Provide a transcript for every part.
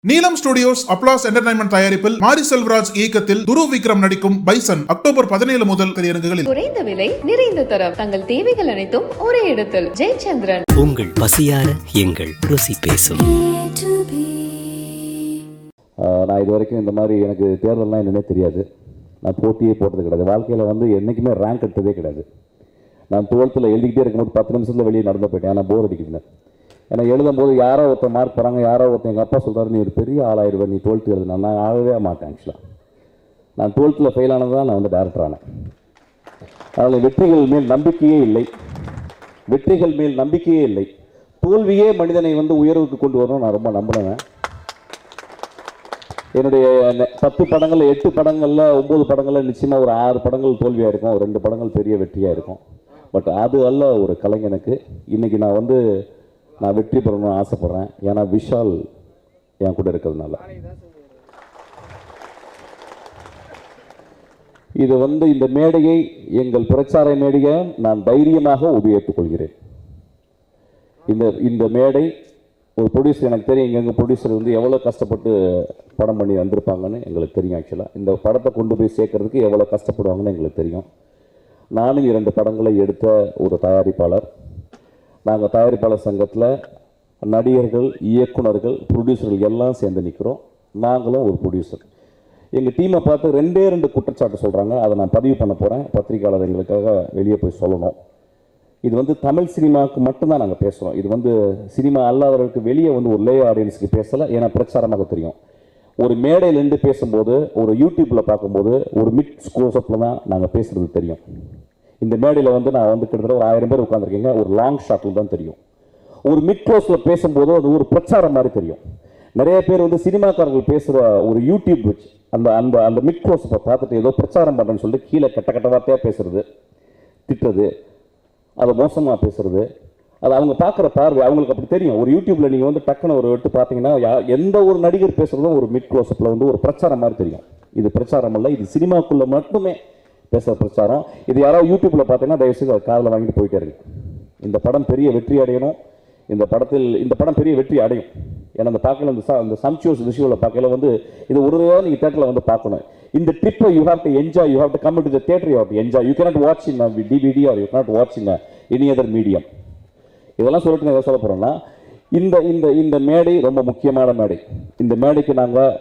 நீலம் studios applause entertainment தயாரிப்பில் மாரி செல்வராஜ் இயக்கத்தில் துருவ் விக்ரம் நடிக்கும் பைசன் அக்டோபர் 17 முதல் திரையரங்குகளில். குறைந்த விலை நிறைந்த தரம், தங்கள் தேவைகள் அனைத்தும் ஒரே இடத்தில். ஜெயச்சந்திரன். உங்கள் பசியார எங்கள் ருசி பேசும். நான் இது வரைக்கும் இந்த மாதிரி எனக்கு தேர்தல்லாம் என்னன்னே தெரியாது. நான் போட்டியே போட்டது கிடையாது. வாழ்க்கையில் என்றைக்குமே ரேங்க் எடுத்ததே கிடையாது. நான் 12th எழுதிக்கிட்டே இருக்கும்போது 10 நிமிஷத்தில் வெளியே நடந்து போயிட்டேன். ஆனால் போர் அடிக்குதுன்னு. ஏன்னா எழுதும்போது யாரோ ஒருத்தர் மார்க் போகிறாங்க, யாரோ ஒருத்தர் எங்கள் அப்பா சொல்கிறாரு, நீ ஒரு பெரிய ஆளாயிருவேன், நீ 12th எழுதுனா. நான் ஆகவே மாட்டேன். ஆக்சுவலாக நான் 12th ஃபெயில் ஆனது தான் நான் டேரக்டர் ஆனேன். அதனால் வெற்றிகள் மேல் நம்பிக்கையே இல்லை. வெற்றிகள் மேல் நம்பிக்கையே இல்லை. தோல்வியே மனிதனை உயர்வுக்கு கொண்டு வரணும் நான் ரொம்ப நம்பினேன். என்னுடைய 10 படங்களில் 8 படங்களில் 9 படங்களில் நிச்சயமாக ஒரு 6 படங்கள் தோல்வியாக இருக்கும், 2 படங்கள் பெரிய வெற்றியாக இருக்கும். பட் அது அல்ல ஒரு கலைஞனுக்கு. இன்றைக்கி நான் வெற்றி பெறணும்னு ஆசைப்பட்றேன். ஏன்னா விஷால் என் கூட இருக்கிறதுனால. இது இந்த மேடையை எங்கள் பிரச்சார மேடையை நான் தைரியமாக உபயோகித்துக் கொள்கிறேன். இந்த மேடை ஒரு ப்ரொடியூசர், எனக்கு தெரியும் எங்கள் ப்ரொடியூசர் எவ்வளோ கஷ்டப்பட்டு படம் பண்ணி வந்திருப்பாங்கன்னு எங்களுக்கு தெரியும். ஆக்சுவலாக இந்த படத்தை கொண்டு போய் சேர்க்கறதுக்கு எவ்வளோ கஷ்டப்படுவாங்கன்னு எங்களுக்கு தெரியும். நானும் 2 படங்களை எடுத்த ஒரு தயாரிப்பாளர். நாங்கள் தயாரிப்பாளர் சங்கத்தில் நடிகர்கள், இயக்குநர்கள், ப்ரொடியூசர்கள் எல்லாம் சேர்ந்து நிற்கிறோம். நாங்களும் ஒரு ப்ரொடியூசர். எங்கள் டீமை பார்த்து 2 குற்றச்சாட்டு சொல்கிறாங்க. அதை நான் பதிவு பண்ண போகிறேன். பத்திரிகையாளர் எங்களுக்காக வெளியே போய் சொல்லணும். இது தமிழ் சினிமாவுக்கு மட்டும்தான் நாங்கள் பேசுகிறோம். இது சினிமா அல்லாதவர்களுக்கு வெளியே ஒரு லே ஆடியன்ஸுக்கு பேசலை. ஏன்னா பிரச்சாரமாக தெரியும். ஒரு மேடையிலேருந்து பேசும்போது, ஒரு யூடியூப்பில் பார்க்கும்போது ஒரு மிட் ஸ்கோஸப்பில் தான் நாங்கள் பேசுகிறது தெரியும். இந்த மேடையில் நான் கிட்டத்தட்ட ஒரு 1000 பேர் உட்காந்துருக்கீங்க. ஒரு லாங் ஷாட்டில் தான் தெரியும். ஒரு மிட் க்ளோஸில் பேசும்போது அது ஒரு பிரச்சாரம் மாதிரி தெரியும். நிறைய பேர் சினிமாக்காரர்கள் பேசுகிற ஒரு யூடியூப் வச்சு அந்த மிட் க்ளோஸை பார்த்துட்டு ஏதோ பிரச்சாரம் பண்ணுறேன்னு சொல்லிட்டு கீழே கட்ட வார்த்தையாக பேசுறது, திட்டுறது, அதை மோசமாக பேசுறது, அது அவங்க பார்க்குற பார்வை அவங்களுக்கு அப்படி தெரியும். ஒரு யூடியூப்பில் நீங்கள் டக்குன்னு ஒரு எடுத்து பார்த்தீங்கன்னா எந்த ஒரு நடிகர் பேசுகிறதும் ஒரு மிட் க்ளோஸப்பில் ஒரு பிரச்சாரம் மாதிரி தெரியும். இது பிரச்சாரம் இல்லை, இது சினிமாக்குள்ளே மட்டுமே பேசுகிற பிரச்சாரம். இது யாராவது யூடியூப்பில் பார்த்தீங்கன்னா தயவுசெய்து அதை காதில் வாங்கிட்டு போயிட்டே இருக்கு. இந்த படம் பெரிய வெற்றி அடையணும். இந்த படம் பெரிய வெற்றி அடையும். ஏன்னா அந்த பார்க்கல அந்த சம்சியோஸ் விஷுவலில் பார்க்கல இது ஒரு தடவை நீங்கள் தேட்டரில் பார்க்கணும். இந்த ட்ரிப்பை you have to enjoy. You have to come to the theatre. You have to enjoy. You cannot watch in DVD or you cannot watch in any other medium. இதெல்லாம் சொல்லிட்டு நான் எதை சொல்ல போகிறேன்னா, இந்த மேடை ரொம்ப முக்கியமான மேடை. இந்த மேடைக்கு நாங்கள்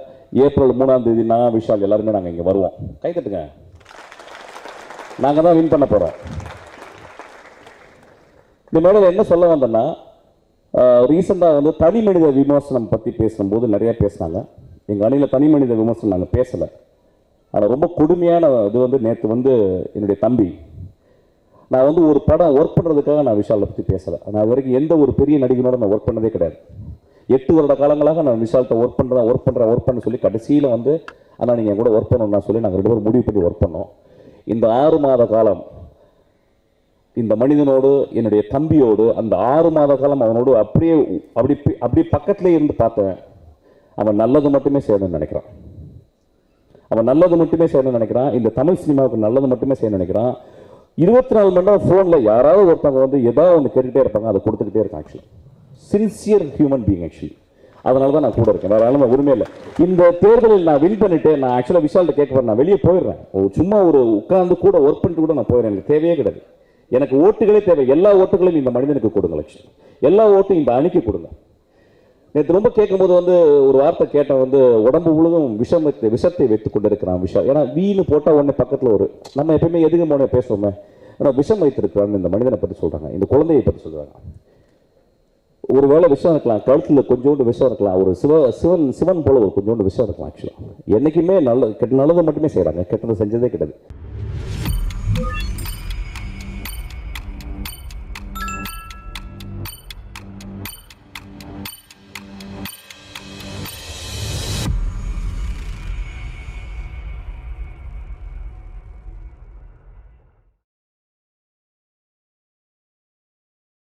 ஏப்ரல் 3ஆம் தேதி நான் விஷால் எல்லாருமே நாங்கள் இங்கே வருவோம். கை தட்டுங்க. நாங்கள் தான் வின் பண்ண போகிறோம். இந்த மேடையில் என்ன சொல்ல வந்தேன்னா, ரீசெண்டாக தனி மனித விமர்சனம் பற்றி பேசும்போது நிறையா பேசினாங்க. எங்கள் அணியில் தனி மனித விமர்சனம் நாங்கள் பேசலை. ஆனால் ரொம்ப கொடுமையான இது நேற்று என்னுடைய தம்பி, நான் ஒரு படம் ஒர்க் பண்ணுறதுக்காக நான் விஷாலை பற்றி பேசலை. நான் இது வரைக்கும் எந்த ஒரு பெரிய நடிகனோட நான் ஒர்க் பண்ணதே கிடையாது. 8 வருட காலங்களாக நான் விஷால்கிட்ட ஒர்க் பண்ண சொல்லி கடைசியில் ஆனால் நீங்கள் என் கூட ஒர்க் பண்ணணும்னா சொல்லி நாங்கள் 2 பேரும் முடிவு பண்ணி ஒர்க் பண்ணோம். இந்த 6 மாத காலம் இந்த மனிதனோடு, என்னுடைய தம்பியோடு, அந்த 6 மாத காலம் அவனோடு அப்படி பக்கத்திலே இருந்து பார்த்தேன். அவன் நல்லது மட்டுமே செய்யணும்னு நினைக்கிறான். இந்த தமிழ் சினிமாவுக்கு நல்லது மட்டுமே செய்யணும்னு நினைக்கிறான். 24 மணி நேரம் ஃபோனில் யாராவது ஒருத்தவங்க ஏதாவது ஒன்று கேட்டுகிட்டே இருப்பாங்க, அதை கொடுத்துக்கிட்டே இருக்கான். Actually sincere human being. Actually அதனால தான் நான் கூட இருக்கேன். வேறு ஆளுமே உரிமை இல்லை. இந்த தேர்தலில் நான் வின் பண்ணிவிட்டு நான் ஆக்சுவலாக விஷால்கிட்ட கேட்க போகிறேன். நான் வெளியே போயிடுறேன். சும்மா உட்காந்து கூட ஒர்க் பண்ணிட்டு கூட நான் போயிடுறேன். எனக்கு தேவையே கிடையாது. எனக்கு ஓட்டுகளே தேவை. எல்லா ஓட்டுகளையும் இந்த மனிதனுக்கு கொடுங்க. லட்சம் எல்லா ஓட்டும் இந்த அணிக்கு கொடுங்க. நேற்று ரொம்ப கேட்கும்போது ஒரு வார்த்தை கேட்டேன், உடம்பு முழுதும் விஷத்தை வைத்து கொண்டு இருக்கிறான் விஷால். ஏன்னா வீணு போட்டால் உடனே பக்கத்தில் நம்ம எப்பயுமே எதுக்கு போன பேசுவோமே, ஆனால் விஷம் வைத்திருக்கிறான்னு இந்த மனிதனை பற்றி சொல்கிறாங்க, இந்த குழந்தையை பற்றி சொல்கிறாங்க. ஒருவேளை விஷம் இருக்கலாம், கழுத்தில் கொஞ்சோண்டு விஷம் இருக்கலாம், ஒரு சிவன் போல ஒரு கொஞ்சோண்டு விஷம் இருக்கலாம். ஆக்சுவலாக என்றைக்குமே நல்லது மட்டுமே செய்கிறாங்க, கெட்டது செஞ்சதே கிடையாது.